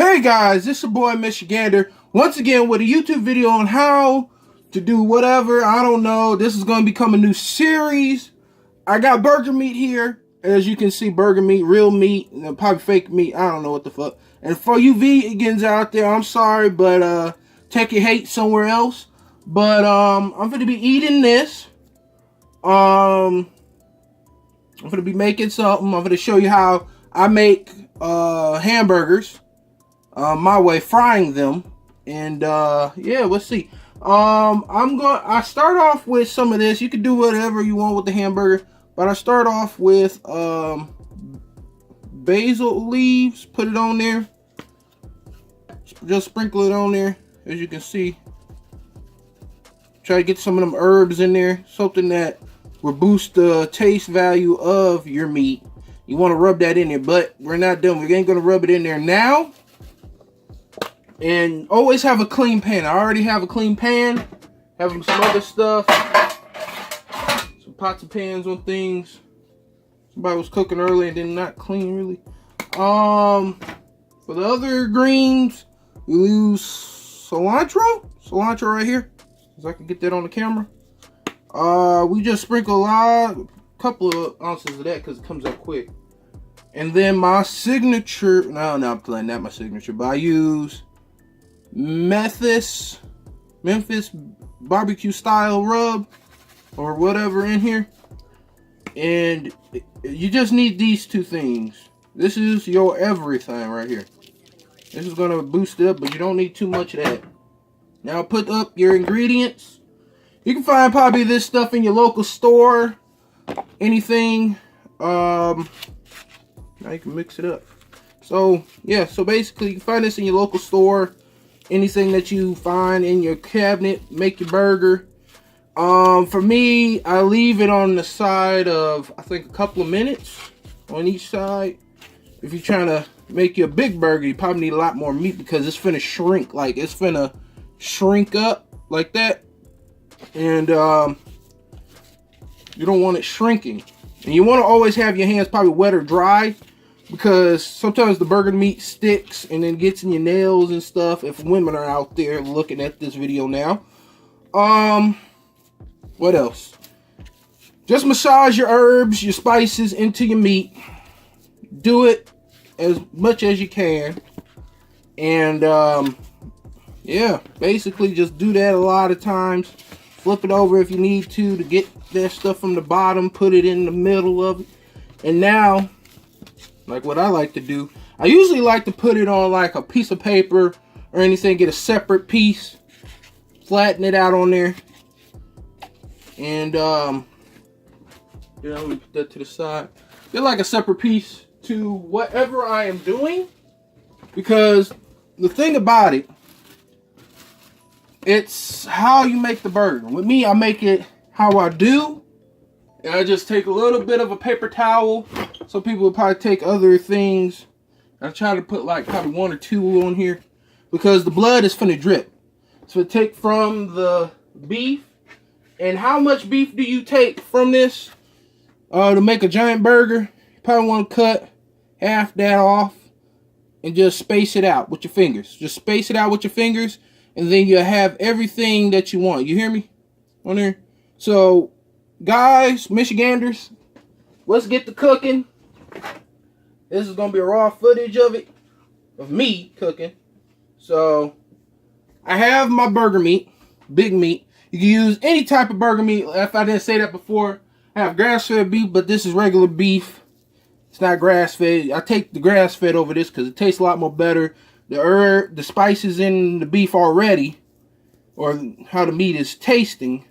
Hey guys, this is your boy Michigander, once again with a YouTube video on how to do whatever, I don't know. This is going to become a new series. I got burger meat here. As you can see, burger meat, real meat, and probably fake meat, I don't know what the fuck. And for you vegans out there, I'm sorry, but take your hate somewhere else. But I'm going to be eating this. I'm going to be making something. I'm going to show you how I make hamburgers. My way, frying them, and yeah, let's see. I start off with some of this. You can do whatever you want with the hamburger, but I start off with basil leaves. Put it on there. Just sprinkle it on there, as you can see. Try to get some of them herbs in there, something that will boost the taste value of your meat. You want to rub that in there, but we're not done. We ain't gonna rub it in there now. And always have a clean pan. I already have a clean pan. Having some other stuff. Some pots and pans on things. Somebody was cooking early and then not clean really. For the other greens, we use cilantro. Cilantro right here. So I can get that on the camera. We just sprinkle a couple of ounces of that because it comes out quick. And then my signature, no, I'm playing not my signature, but I use Memphis barbecue style rub or whatever in here, and you just need these two things. This is your everything right here. This is gonna boost it up, but you don't need too much of that. Now put up your ingredients. You can find probably this stuff in your local store, anything. Now you can mix it up. So yeah, so basically you can find this in your local store. Anything that you find in your cabinet, make your burger. For me, I leave it on the side of, I think, a couple of minutes on each side. If you're trying to make you a big burger, you probably need a lot more meat because it's finna shrink. Like, it's finna shrink up like that. And you don't want it shrinking. And you want to always have your hands probably wet or dry, because sometimes the burger meat sticks and then gets in your nails and stuff if women are out there looking at this video now. What else? Just massage your herbs, your spices into your meat. Do it as much as you can. And yeah, basically just do that a lot of times. Flip it over if you need to get that stuff from the bottom. Put it in the middle of it. And now, like what I like to do, I usually like to put it on like a piece of paper or anything, get a separate piece, flatten it out on there, and yeah, let me put that to the side. Get like a separate piece to whatever I am doing, because the thing about it, it's how you make the burger. With me, I make it how I do. And I just take a little bit of a paper towel. Some people would probably take other things. I try to put like probably one or two on here, because the blood is finna drip. So take from the beef. And how much beef do you take from this to make a giant burger? You probably want to cut half that off and just space it out with your fingers. Just space it out with your fingers, and then you'll have everything that you want. You hear me on there? So, guys, Michiganders, let's get to cooking. This is gonna be a raw footage of it, of me cooking. So, I have my burger meat, big meat. You can use any type of burger meat. If I didn't say that before, I have grass-fed beef, but this is regular beef. It's not grass-fed. I take the grass-fed over this because it tastes a lot more better. The spices in the beef already, or how the meat is tasting,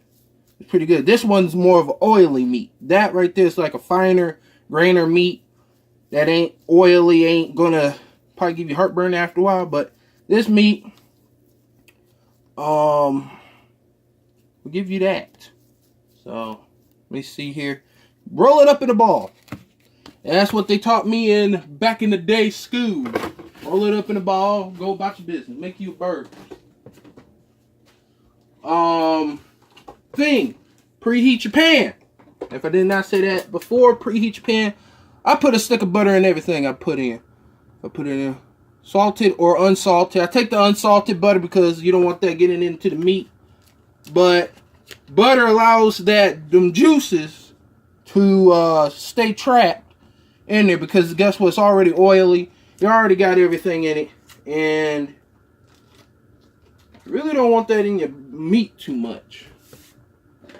it's pretty good. This one's more of an oily meat. That right there is like a finer, grainer meat that ain't oily, ain't gonna probably give you heartburn after a while. But this meat, will give you that. So let me see here. Roll it up in a ball. And that's what they taught me in back in the day school. Roll it up in a ball. Go about your business. Make you a burger. Preheat your pan. If I did not say that before, preheat your pan. I put a stick of butter in everything I put in. I put it in. salted or unsalted. I take the unsalted butter because you don't want that getting into the meat. But butter allows them juices to stay trapped in there, because guess what? It's already oily. You already got everything in it, and you really don't want that in your meat too much.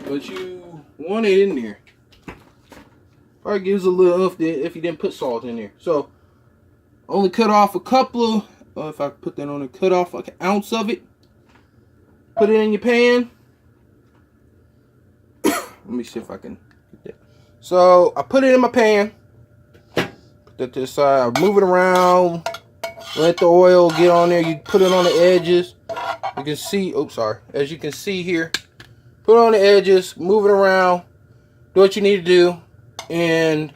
But you want it in there. Probably gives a little if you didn't put salt in there. So only cut off a couple of, if I put that on, cut off like an ounce of it. Put it in your pan. Let me see if I can get that. So I put it in my pan. Put that to the side. Move it around. Let the oil get on there. You put it on the edges. You can see, oops, sorry. As you can see here, put it on the edges. Move it around. Do what you need to do. And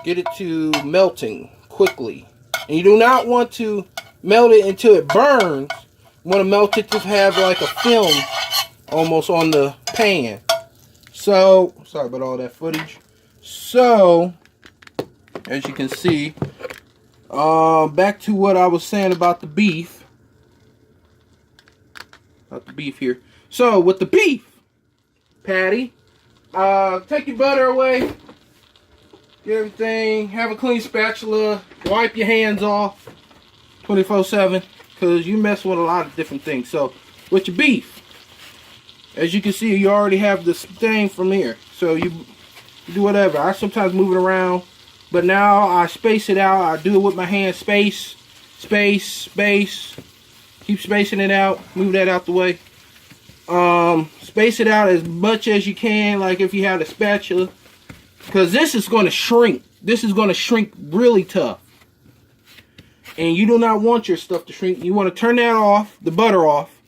get it to melting quickly. And you do not want to melt it until it burns. You want to melt it to have like a film almost on the pan. So, sorry about all that footage. So, as you can see, back to what I was saying about the beef. About the beef here. So, with the beef patty, take your butter away, get everything, have a clean spatula, wipe your hands off 24/7, because you mess with a lot of different things. So with your beef, as you can see, you already have the stain from here, so you do whatever. I sometimes move it around, but now I space it out. I do it with my hand, space, keep spacing it out, move that out the way. Space it out as much as you can, like if you had a spatula, because this is going to shrink. This is going to shrink really tough, and you do not want your stuff to shrink. You want to turn that off, the butter off,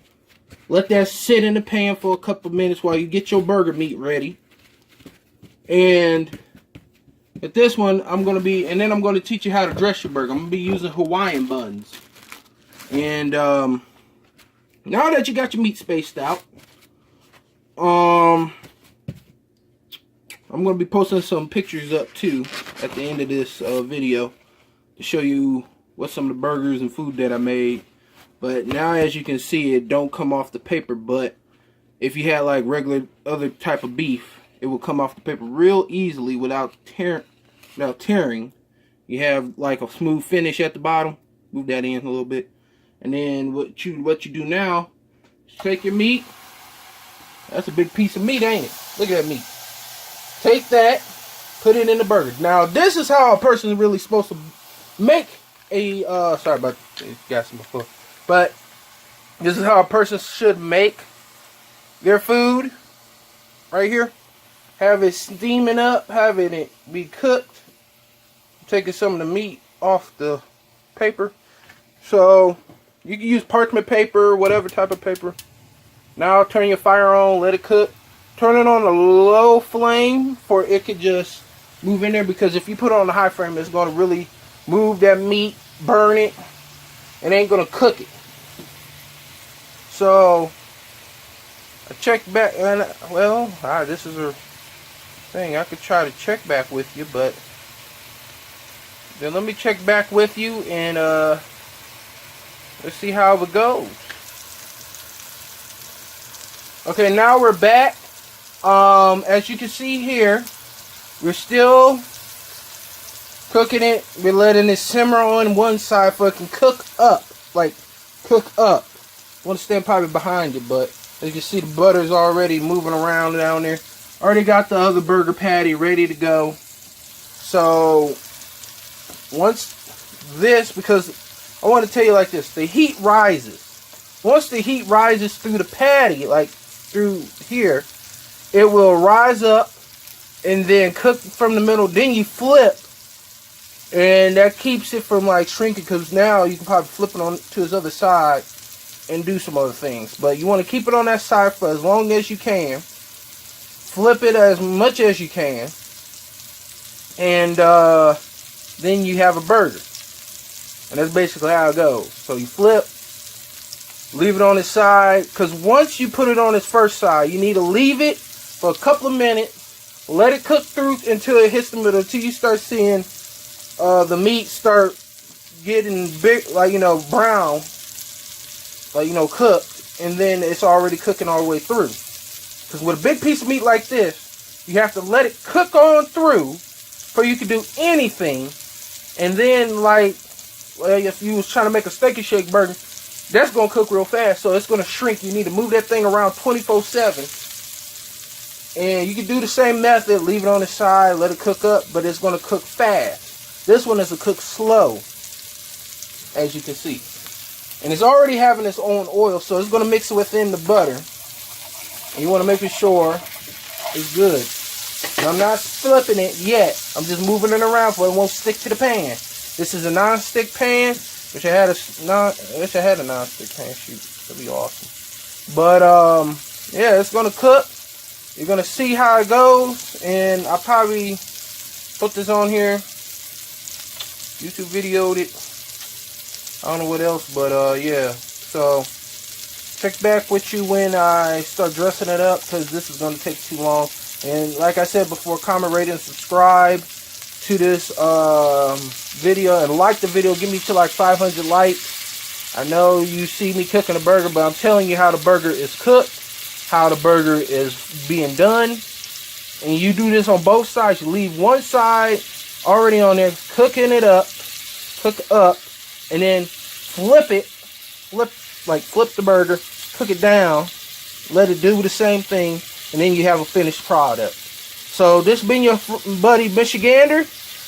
let that sit in the pan for a couple of minutes while you get your burger meat ready. And at this one, I'm going to teach you how to dress your burger. I'm going to be using Hawaiian buns. And now that you got your meat spaced out, I'm going to be posting some pictures up too at the end of this video to show you what some of the burgers and food that I made. But now, as you can see, it don't come off the paper. But if you had like regular other type of beef, it will come off the paper real easily without tearing. You have like a smooth finish at the bottom. Move that in a little bit, and then what you do now is take your meat. That's a big piece of meat, ain't it? Look at that meat. Take that, put it in the burger. Now, this is how a person is really supposed to make a, sorry about gas before, but this is how a person should make their food, right here. Have it steaming up, having it be cooked, taking some of the meat off the paper. So, you can use parchment paper, whatever type of paper. Now turn your fire on, let it cook. Turn it on a low flame for it could just move in there, because if you put it on the high flame, it's going to really move that meat, burn it, and ain't going to cook it. So I checked back, and well, this is a thing. I could try to check back with you, but then let me check back with you, and let's see how it goes. Okay, now we're back. As you can see here, we're still cooking it. We're letting it simmer on one side so it can cook up. Like, cook up. I want to stand probably behind it, but as you can see, the butter's already moving around down there. Already got the other burger patty ready to go. So, once this, because I want to tell you like this, the heat rises. Once the heat rises through the patty, like through here, it will rise up and then cook from the middle. Then you flip, and that keeps it from like shrinking, because now you can probably flip it on to his other side and do some other things. But you want to keep it on that side for as long as you can. Flip it as much as you can, and then you have a burger. And that's basically how it goes. So you flip, leave it on its side, because once you put it on its first side, you need to leave it for a couple of minutes, let it cook through until it hits the middle, until you start seeing the meat start getting big, like, you know, brown, like, you know, cooked, and then it's already cooking all the way through. Because with a big piece of meat like this, you have to let it cook on through before you can do anything. And then, like, well, if you was trying to make a steak and shake burger, that's going to cook real fast, so it's going to shrink. You need to move that thing around 24/7. And you can do the same method, leave it on the side, let it cook up, but it's going to cook fast. This one is to cook slow, as you can see. And it's already having its own oil, so it's going to mix it within the butter. And you want to make sure it's good. And I'm not flipping it yet. I'm just moving it around so it won't stick to the pan. This is a non-stick pan. Wish I had a non-stick pan. Shoot, that'd be awesome. But yeah, it's gonna cook. You're gonna see how it goes, and I'll probably put this on here. YouTube videoed it. I don't know what else, but yeah. So check back with you when I start dressing it up, because this is gonna take too long. And like I said before, comment, rate, and subscribe to this video, and like the video. Give me to like 500 likes. I know you see me cooking a burger, but I'm telling you how the burger is cooked, how the burger is being done. And you do this on both sides. You leave one side already on there, cooking it up, cook up, and then flip the burger, cook it down, let it do the same thing, and then you have a finished product. So this been your buddy Michigander.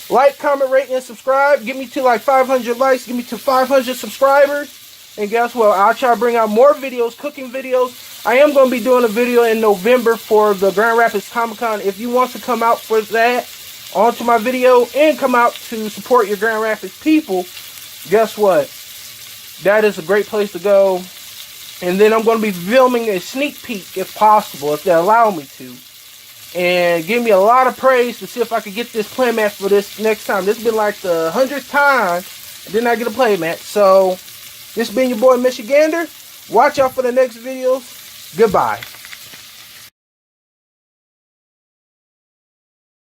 Like, comment, rate, and subscribe. Get me to like 500 likes. Get me to 500 subscribers. And guess what? I'll try to bring out more videos, cooking videos. I am going to be doing a video in November for the Grand Rapids Comic-Con. If you want to come out for that, onto my video, and come out to support your Grand Rapids people, guess what? That is a great place to go. And then I'm going to be filming a sneak peek, if possible, if they allow me to. And give me a lot of praise to see if I could get this playmat for this next time. This has been like the 100th time I did not get a playmat. So, this has been your boy Michigander. Watch out for the next videos. Goodbye.